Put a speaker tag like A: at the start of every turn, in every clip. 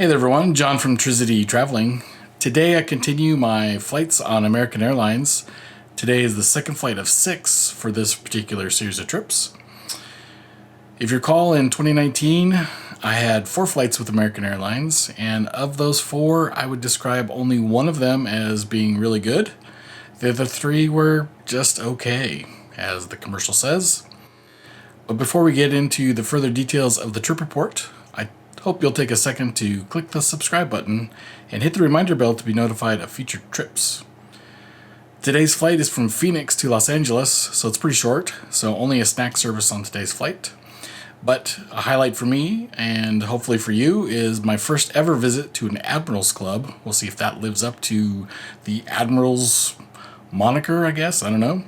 A: Hey there everyone, John from Trizity Traveling. Today I continue my flights on American Airlines. Today is the second flight of 6 for this particular series of trips. If you recall, in 2019 I had 4 flights with American Airlines, and of those 4 I would describe only one of them as being really good. The other 3 were just okay, as the commercial says. But before we get into the further details of the trip report, I hope you'll take a second to click the subscribe button and hit the reminder bell to be notified of future trips. Today's flight is from Phoenix to Los Angeles, so it's pretty short, so only a snack service on today's flight. But a highlight for me, and hopefully for you, is my first ever visit to an Admirals Club. We'll see if that lives up to the Admirals moniker, I guess, I don't know.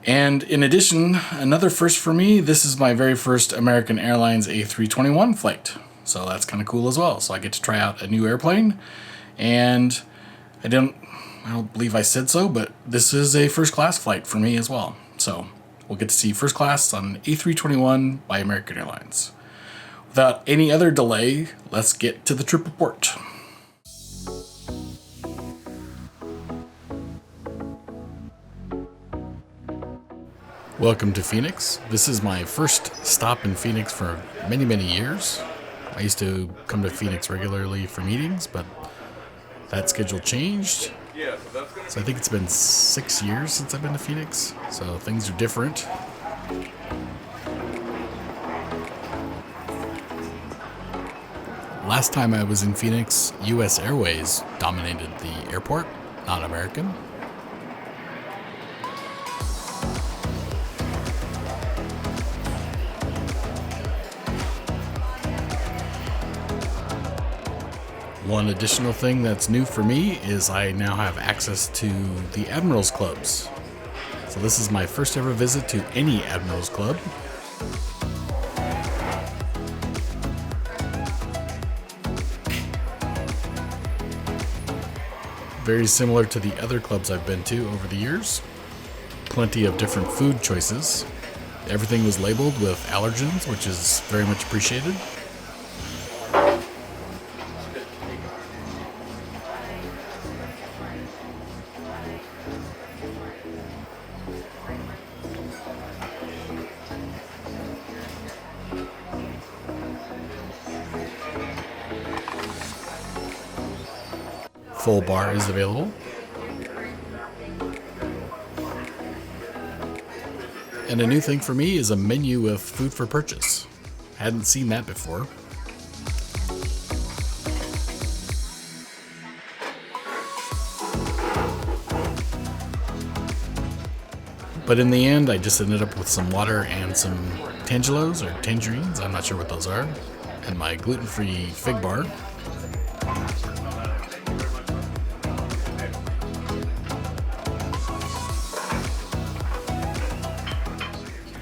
A: And in addition, another first for me, this is my very first American Airlines A321 flight. So that's kind of cool as well. So I get to try out a new airplane, and I don't believe I said so, but this is a first class flight for me as well. So we'll get to see first class on A321 by American Airlines. Without any other delay, let's get to the trip report. Welcome to Phoenix. This is my first stop in Phoenix for many, many years. I used to come to Phoenix regularly for meetings, but that schedule changed. So I think it's been 6 years since I've been to Phoenix, so things are different. Last time I was in Phoenix, US Airways dominated the airport, not American. One additional thing that's new for me is I now have access to the Admirals Clubs. So this is my first ever visit to any Admirals Club. Very similar to the other clubs I've been to over the years. Plenty of different food choices. Everything was labeled with allergens, which is very much appreciated. Full bar is available. And a new thing for me is a menu with food for purchase. Hadn't seen that before. But in the end, I just ended up with some water and some tangelos or tangerines, I'm not sure what those are, and my gluten-free fig bar.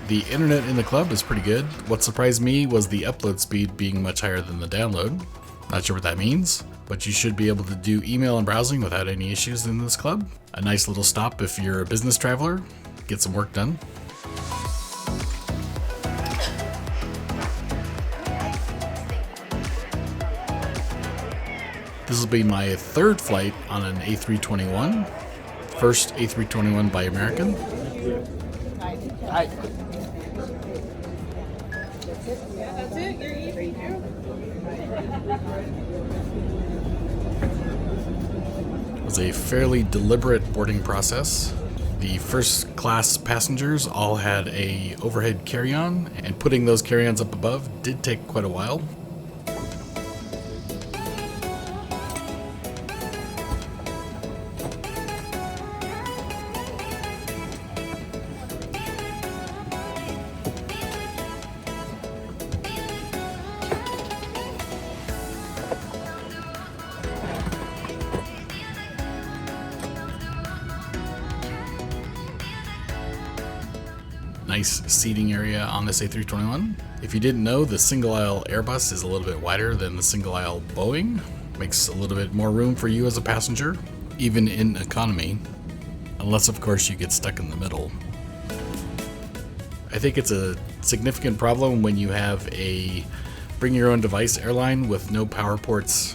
A: The internet in the club is pretty good. What surprised me was the upload speed being much higher than the download. Not sure what that means, but you should be able to do email and browsing without any issues in this club. A nice little stop if you're a business traveler. Get some work done. This will be my third flight on an A321. First A321 by American. Hi.
B: That's it? You're eating too?
A: It was a fairly deliberate boarding process. The first class passengers all had a overhead carry-on, and putting those carry-ons up above did take quite a while. Nice seating area on this A321. If you didn't know, the single aisle Airbus is a little bit wider than the single aisle Boeing. Makes a little bit more room for you as a passenger, even in economy, unless of course you get stuck in the middle. I think it's a significant problem when you have a Bring your own device airline with no power ports.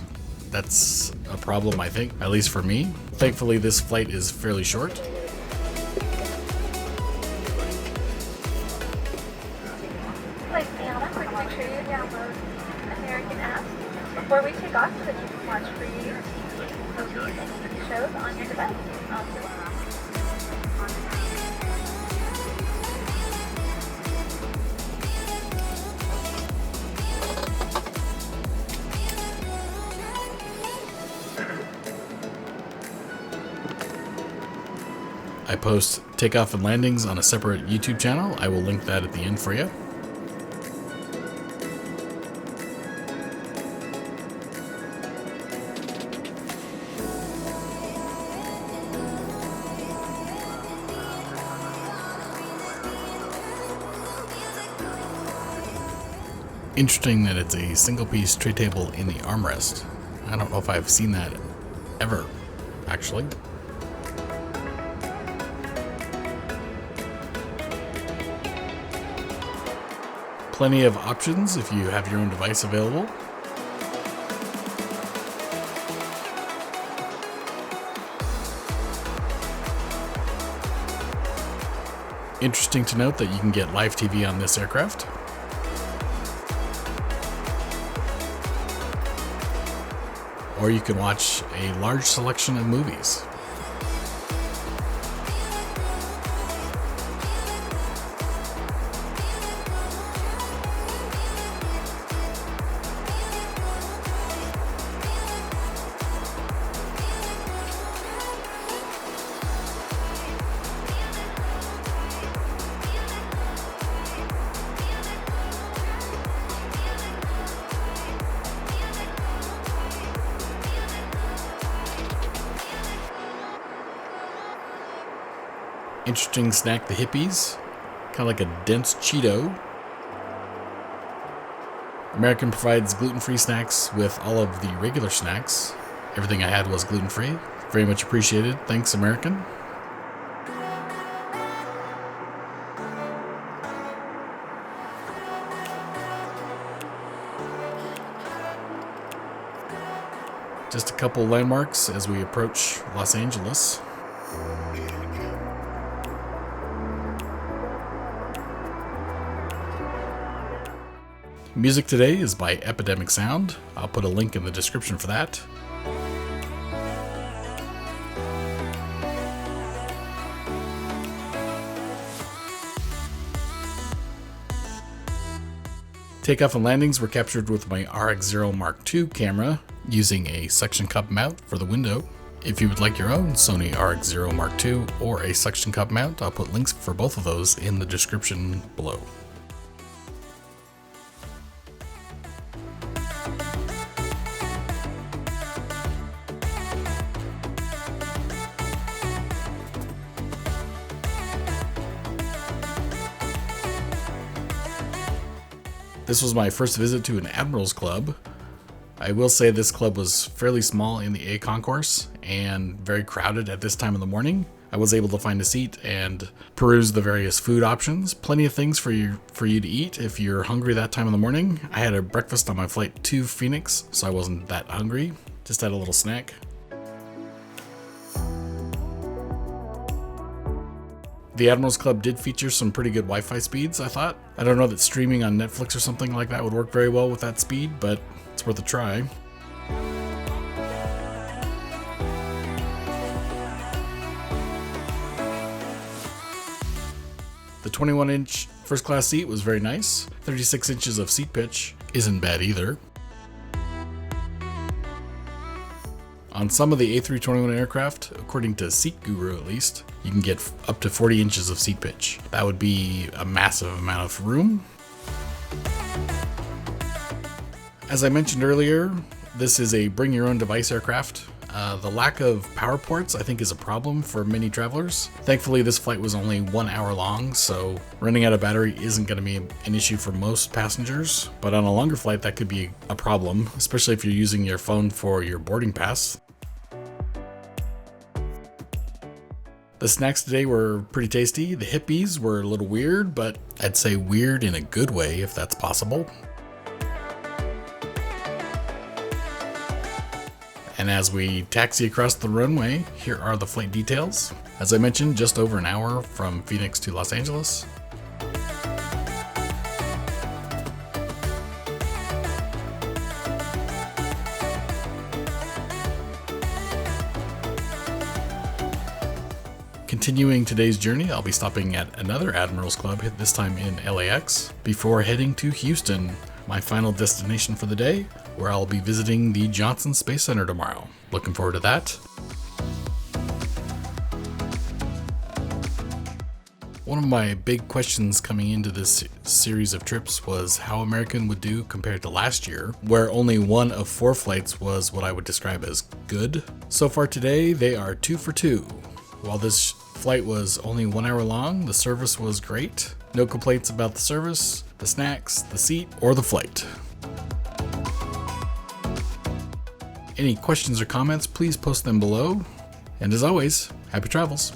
A: That's a problem, I think, at least for me. Thankfully, this flight is fairly short.
C: Like Diana, quick make sure you download American app before we take off so that you can watch free movies and shows on your device.
A: I post takeoff and landings on a separate YouTube channel. I will link that at the end for you. Interesting that it's a single piece tray table in the armrest. I don't know if I've seen that ever, actually. Plenty of options if you have your own device available. Interesting to note that you can get live TV on this aircraft. Or you can watch a large selection of movies. Interesting snack, the hippies. Kind of like a dense Cheeto. American provides gluten-free snacks with all of the regular snacks. Everything I had was gluten-free. Very much appreciated. Thanks, American. Just a couple landmarks as we approach Los Angeles. Music today is by Epidemic Sound. I'll put a link in the description for that. Takeoff and landings were captured with my RX-0 Mark II camera using a suction cup mount for the window. If you would like your own Sony RX-0 Mark II or a suction cup mount, I'll put links for both of those in the description below. This was my first visit to an Admirals Club. I will say this club was fairly small in the A concourse and very crowded at this time of the morning. I was able to find a seat and peruse the various food options. Plenty of things for you to eat if you're hungry that time of the morning. I had a breakfast on my flight to Phoenix, so I wasn't that hungry. Just had a little snack. The Admirals Club did feature some pretty good Wi-Fi speeds, I thought. I don't know that streaming on Netflix or something like that would work very well with that speed, but it's worth a try. The 21-inch first class seat was very nice. 36 inches of seat pitch isn't bad either. On some of the A321 aircraft, according to Seat Guru at least, you can get up to 40 inches of seat pitch. That would be a massive amount of room. As I mentioned earlier, this is a bring your own device aircraft. The lack of power ports, I think, is a problem for many travelers. Thankfully, this flight was only 1 hour long, so running out of battery isn't going to be an issue for most passengers. But on a longer flight, that could be a problem, especially if you're using your phone for your boarding pass. The snacks today were pretty tasty. The hippies were a little weird, but I'd say weird in a good way, if that's possible. And as we taxi across the runway, here are the flight details. As I mentioned, just over an hour from Phoenix to Los Angeles. Continuing today's journey, I'll be stopping at another Admirals Club, this time in LAX, before heading to Houston, my final destination for the day, where I'll be visiting the Johnson Space Center tomorrow. Looking forward to that. One of my big questions coming into this series of trips was how American would do compared to last year, where only one of 4 flights was what I would describe as good. So far today, they are 2 for 2. While this flight was only 1 hour long, the service was great. No complaints about the service, the snacks, the seat, or the flight. Any questions or comments, please post them below. And as always, happy travels.